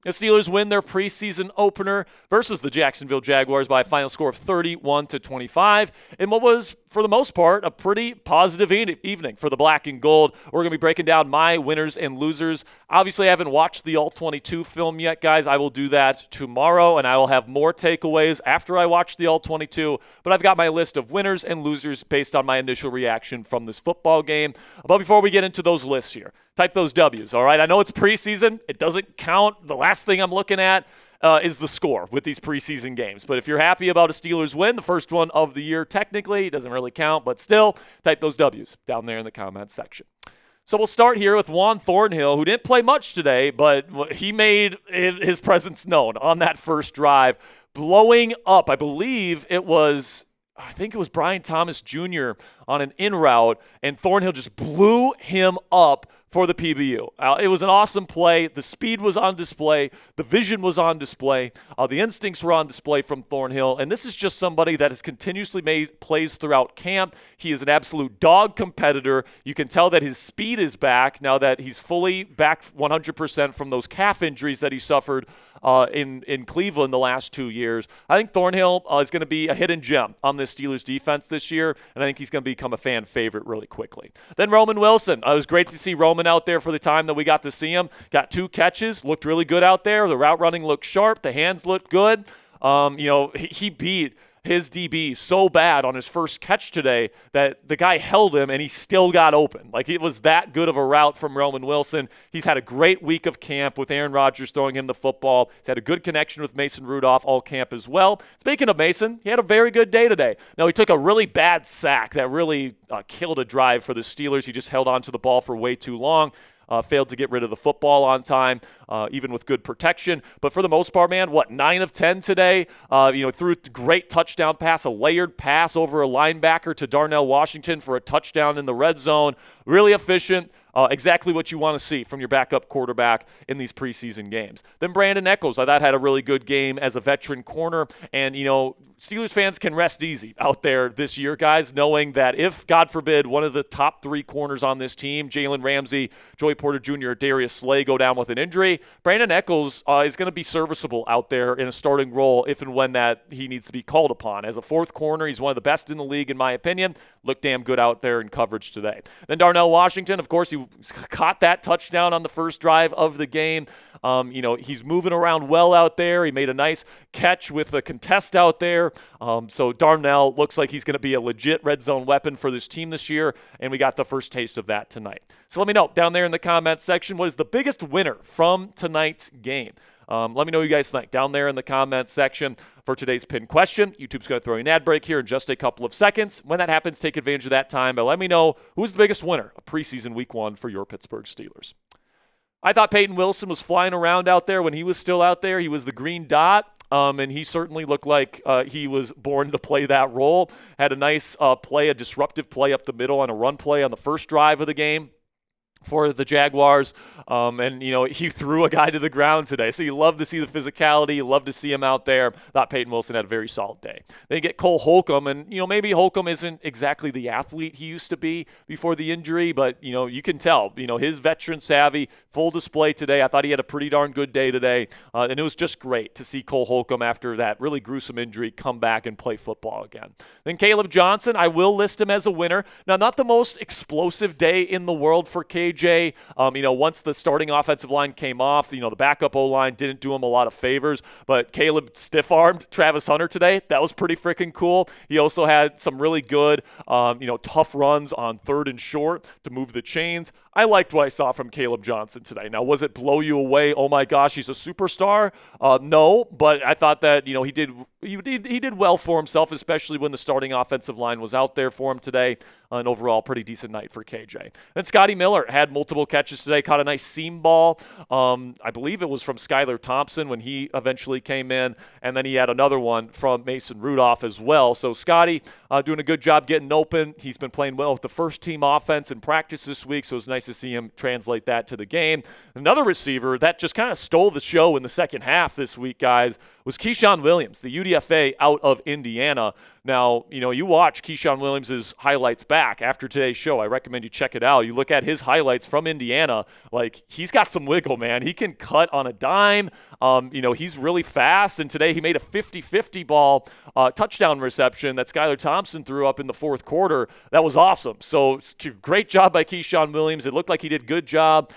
The Steelers win their preseason opener versus the Jacksonville Jaguars by a final score of 31-25 in what was, for the most part, a pretty positive evening for the black and gold. We're going to be breaking down my winners and losers. Obviously, I haven't watched the All-22 film yet, guys. I will do that tomorrow, and I will have more takeaways after I watch the All-22. But I've got my list of winners and losers based on my initial reaction from this football game. But before we get into those lists here, type those W's, all right? I know it's preseason. It doesn't count. The last thing I'm looking at is the score with these preseason games. But if you're happy about a Steelers win, the first one of the year, technically, it doesn't really count. But still, type those W's down there in the comments section. So we'll start here with Juan Thornhill, who didn't play much today, but he made his presence known on that first drive, blowing up, I think it was Brian Thomas Jr. on an in route, and Thornhill just blew him up for the PBU. It was an awesome play. The speed was on display. The vision was on display. The instincts were on display from Thornhill. And this is just somebody that has continuously made plays throughout camp. He is an absolute dog competitor. You can tell that his speed is back now that he's fully back 100% from those calf injuries that he suffered in Cleveland the last 2 years. I think Thornhill is going to be a hidden gem on this Steelers defense this year, and I think he's going to become a fan favorite really quickly. Then Roman Wilson. It was great to see Roman out there for the time that we got to see him. Got 2 catches, looked really good out there. The route running looked sharp. The hands looked good. He beat his DB so bad on his first catch today that the guy held him and he still got open. Like, it was that good of a route from Roman Wilson. He's had a great week of camp with Aaron Rodgers throwing him the football. He's had a good connection with Mason Rudolph all camp as well. Speaking of Mason, he had a very good day today. Now, he took a really bad sack that really killed a drive for the Steelers. He just held on to the ball for way too long. Failed to get rid of the football on time, even with good protection. But for the most part, man, 9 of 10 today? Threw a great touchdown pass, a layered pass over a linebacker to Darnell Washington for a touchdown in the red zone. Really efficient. Exactly what you want to see from your backup quarterback in these preseason games. Then Brandon Echols, I thought, had a really good game as a veteran corner. And, Steelers fans can rest easy out there this year, guys, knowing that if, God forbid, one of the top 3 corners on this team, Jalen Ramsey, Joey Porter Jr., or Darius Slay, go down with an injury, Brandon Echols is going to be serviceable out there in a starting role if and when that he needs to be called upon. As a 4th corner, he's one of the best in the league, in my opinion. Looked damn good out there in coverage today. Then Darnell Washington, of course, he caught that touchdown on the first drive of the game. He's moving around well out there. He made a nice catch with a contest out there. So Darnell looks like he's going to be a legit red zone weapon for this team this year, and we got the first taste of that tonight. So let me know down there in the comments section, what is the biggest winner from tonight's game? Let me know what you guys think down there in the comments section for today's pinned question. YouTube's going to throw you an ad break here in just a couple of seconds. When that happens, take advantage of that time. But let me know who's the biggest winner of preseason week 1 for your Pittsburgh Steelers. I thought Peyton Wilson was flying around out there when he was still out there. He was the green dot. And he certainly looked like he was born to play that role. Had a nice play, a disruptive play up the middle on a run play on the first drive of the game for the Jaguars. He threw a guy to the ground today. So you love to see the physicality. You love to see him out there. Thought Peyton Wilson had a very solid day. Then you get Cole Holcomb, and, maybe Holcomb isn't exactly the athlete he used to be before the injury, but, you can tell, his veteran savvy, full display today. I thought he had a pretty darn good day today, and it was just great to see Cole Holcomb, after that really gruesome injury, come back and play football again. Then Caleb Johnson, I will list him as a winner. Now, not the most explosive day in the world for KJ. Once the starting offensive line came off, the backup O-line didn't do him a lot of favors, but Caleb stiff-armed Travis Hunter today. That was pretty freaking cool. He also had some really good, tough runs on 3rd and short to move the chains. I liked what I saw from Caleb Johnson today. Now, was it blow you away? Oh my gosh, he's a superstar? No, but I thought that he did well for himself, especially when the starting offensive line was out there for him today. An overall pretty decent night for KJ. Then Scotty Miller had multiple catches today, caught a nice seam ball. I believe it was from Skylar Thompson when he eventually came in, and then he had another one from Mason Rudolph as well. So Scotty doing a good job getting open. He's been playing well with the first team offense in practice this week, so it's nice to see him translate that to the game. Another receiver that just kind of stole the show in the second half this week, guys, was Keyshawn Williams, the UDFA out of Indiana. Now, you watch Keyshawn Williams' highlights back after today's show. I recommend you check it out. You look at his highlights from Indiana, like, he's got some wiggle, man. He can cut on a dime. He's really fast, and today he made a 50-50 ball touchdown reception that Skylar Thompson threw up in the fourth quarter. That was awesome. So, great job by Keyshawn Williams. It looked like he did a good job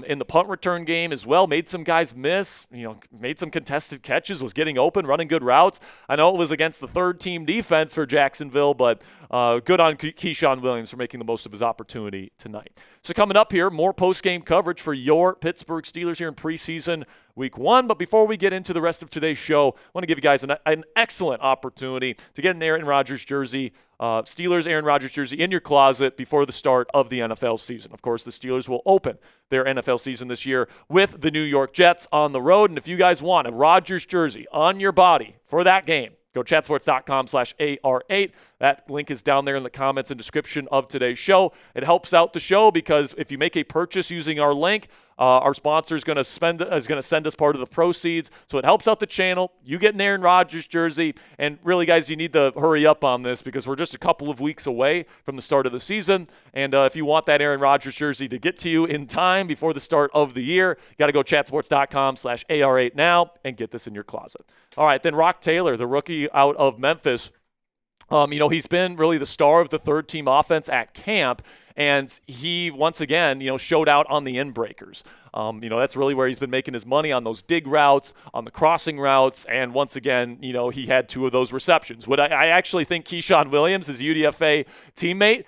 in the punt return game as well. Made some guys miss, made some contested catches, was getting open, running good routes. I know it was against the third-team defense for Jacksonville, but good on Keyshawn Williams for making the most of his opportunity tonight. So coming up here, more post-game coverage for your Pittsburgh Steelers here in preseason week 1. But before we get into the rest of today's show, I want to give you guys an excellent opportunity to get an Aaron Rodgers jersey, Steelers Aaron Rodgers jersey in your closet before the start of the NFL season. Of course, the Steelers will open their NFL season this year with the New York Jets on the road. And if you guys want a Rodgers jersey on your body for that game, go chatsports.com/AR8. That link is down there in the comments and description of today's show. It helps out the show because if you make a purchase using our link, our sponsor is going to send us part of the proceeds. So it helps out the channel. You get an Aaron Rodgers jersey. And really, guys, you need to hurry up on this because we're just a couple of weeks away from the start of the season. And if you want that Aaron Rodgers jersey to get to you in time before the start of the year, you got to go chatsports.com/AR8 now and get this in your closet. All right, then Rock Taylor, the rookie out of Memphis. He's been really the star of the third-team offense at camp. And he, once again, showed out on the end breakers. That's really where he's been making his money, on those dig routes, on the crossing routes. And once again, he had 2 of those receptions. What I actually think Keyshawn Williams, his UDFA teammate,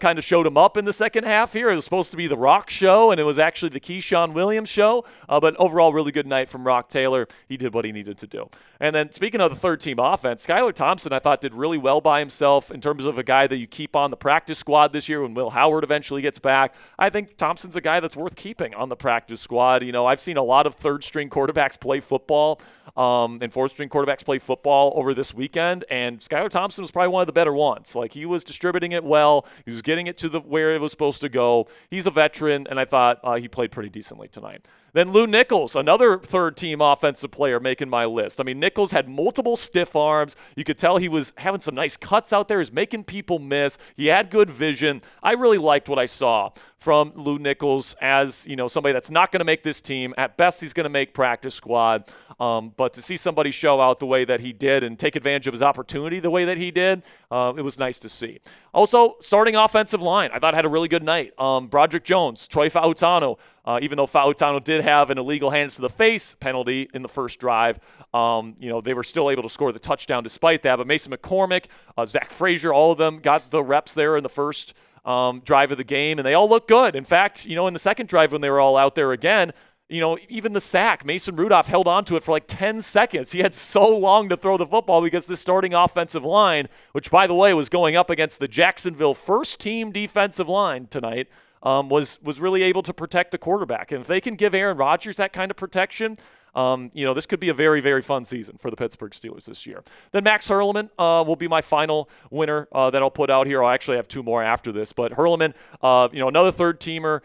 kind of showed him up in the second half here. It was supposed to be the Rock show, and it was actually the Keyshawn Williams show. But overall, really good night from Rock Taylor. He did what he needed to do. And then speaking of the third-team offense, Skylar Thompson, I thought, did really well by himself in terms of a guy that you keep on the practice squad this year when Will Heyward eventually gets back. I think Thompson's a guy that's worth keeping on the practice squad. I've seen a lot of third-string quarterbacks play football and fourth-string quarterbacks play football over this weekend, and Skylar Thompson was probably one of the better ones. Like, he was distributing it well. He was getting it to where it was supposed to go. He's a veteran, and I thought he played pretty decently tonight. Then Lou Nichols, another third-team offensive player making my list. I mean, Nichols had multiple stiff arms. You could tell he was having some nice cuts out there. He's making people miss. He had good vision. I really liked what I saw from Lou Nichols as, somebody that's not going to make this team. At best, he's going to make practice squad. But to see somebody show out the way that he did and take advantage of his opportunity the way that he did, it was nice to see. Also, starting offensive line, I thought had a really good night. Broderick Jones, Troy Fautano, even though Fautano did have an illegal hands to the face penalty in the first drive, they were still able to score the touchdown despite that. But Mason McCormick, Zach Frazier, all of them got the reps there in the first drive of the game, and they all looked good. In fact, in the second drive when they were all out there again, even the sack, Mason Rudolph held on to it for like 10 seconds. He had so long to throw the football because the starting offensive line, which, by the way, was going up against the Jacksonville first-team defensive line tonight, was really able to protect the quarterback. And if they can give Aaron Rodgers that kind of protection, this could be a very, very fun season for the Pittsburgh Steelers this year. Then Max Hurleman will be my final winner that I'll put out here. I'll actually have 2 more after this. But Hurleman, another third-teamer,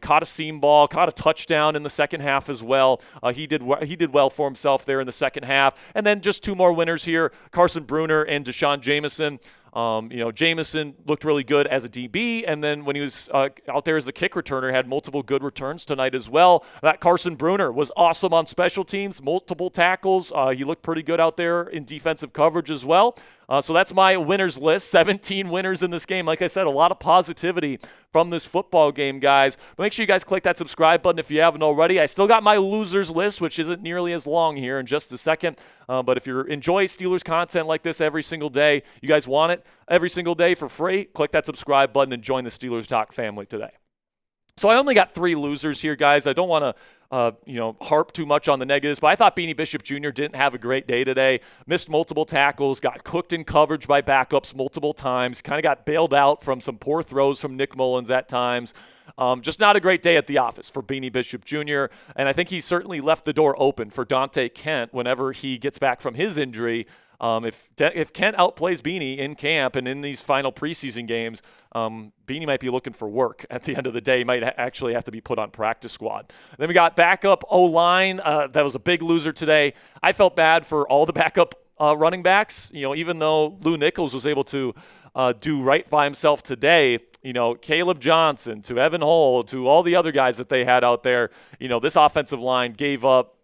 caught a seam ball, caught a touchdown in the second half as well. He did well for himself there in the second half. And then just 2 more winners here, Carson Bruner and Deshaun Jameson. Jameson looked really good as a DB, and then when he was out there as the kick returner, had multiple good returns tonight as well. That Carson Bruner was awesome on special teams, multiple tackles. He looked pretty good out there in defensive coverage as well. So that's my winners list, 17 winners in this game. Like I said, a lot of positivity from this football game, guys. But make sure you guys click that subscribe button if you haven't already. I still got my losers list, which isn't nearly as long here in just a second. But if you enjoy Steelers content like this every single day, you guys want it every single day for free, click that subscribe button and join the Steelers Talk family today. So I only got 3 losers here, guys. I don't want to harp too much on the negatives, but I thought Beanie Bishop Jr. didn't have a great day today. Missed multiple tackles, got cooked in coverage by backups multiple times, kind of got bailed out from some poor throws from Nick Mullins at times. Just not a great day at the office for Beanie Bishop Jr., and I think he certainly left the door open for Donte Kent whenever he gets back from his injury. If Kent outplays Beanie in camp and in these final preseason games, Beanie might be looking for work at the end of the day. He might actually have to be put on practice squad. Then we got backup O-line. That was a big loser today. I felt bad for all the backup running backs. Even though Lou Nichols was able to do right by himself today, Caleb Johnson to Evan Hull to all the other guys that they had out there, this offensive line gave up,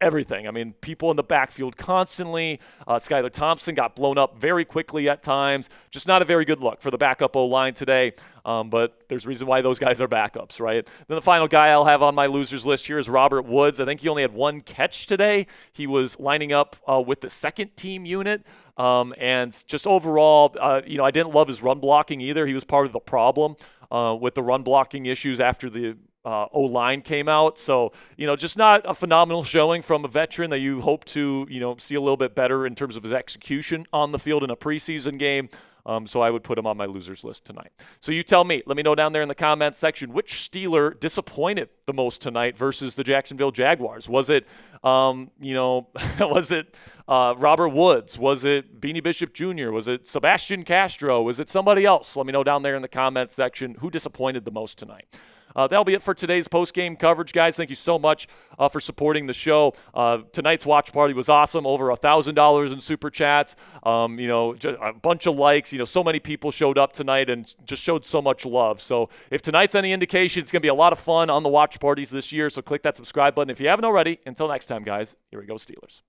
everything. I mean, people in the backfield constantly. Skylar Thompson got blown up very quickly at times. Just not a very good look for the backup O-line today. But there's a reason why those guys are backups, right? Then the final guy I'll have on my losers list here is Robert Woods. I think he only had one catch today. He was lining up with the second team unit. And just overall, I didn't love his run blocking either. He was part of the problem with the run blocking issues after the O-line came out. So, just not a phenomenal showing from a veteran that you hope to, see a little bit better in terms of his execution on the field in a preseason game. So I would put him on my losers list tonight. So you tell me, let me know down there in the comments section, which Steeler disappointed the most tonight versus the Jacksonville Jaguars? Was it, was it Robert Woods? Was it Beanie Bishop Jr.? Was it Sebastian Castro? Was it somebody else? Let me know down there in the comments section who disappointed the most tonight. That'll be it for today's post-game coverage, guys. Thank you so much for supporting the show. Tonight's watch party was awesome. Over $1,000 in super chats. Just a bunch of likes. So many people showed up tonight and just showed so much love. So if tonight's any indication, it's going to be a lot of fun on the watch parties this year. So click that subscribe button if you haven't already. Until next time, guys, here we go, Steelers.